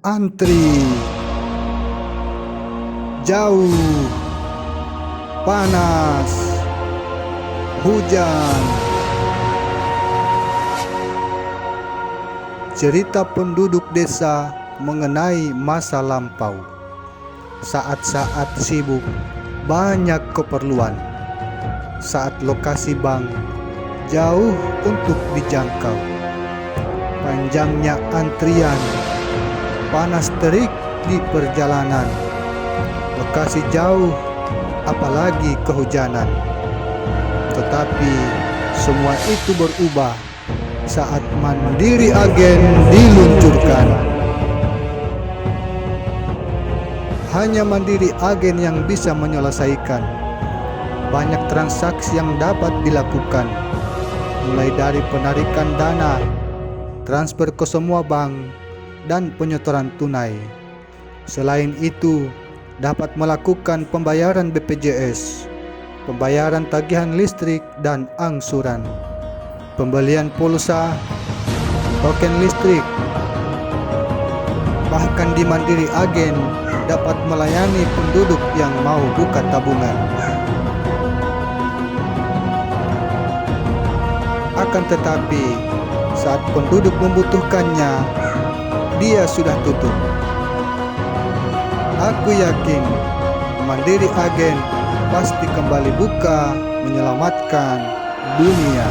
antri, jauh, panas, hujan. Cerita penduduk desa mengenai masa lampau. Saat-saat sibuk, banyak keperluan. Saat lokasi bank jauh untuk dijangkau. Panjangnya antrian, panas terik di perjalanan. Lokasi jauh, apalagi kehujanan. Tetapi semua itu berubah saat Mandiri Agen diluncurkan. Hanya Mandiri Agen yang bisa menyelesaikan banyak transaksi yang dapat dilakukan, mulai dari penarikan dana, transfer ke semua bank, dan penyetoran tunai. Selain itu, dapat melakukan pembayaran BPJS, pembayaran tagihan listrik dan angsuran, pembelian pulsa, token listrik. Bahkan di Mandiri Agen dapat melayani penduduk yang mau buka tabungan. Akan tetapi, saat penduduk membutuhkannya, dia sudah tutup. Aku yakin Mandiri Agen pasti kembali buka, menyelamatkan dunia.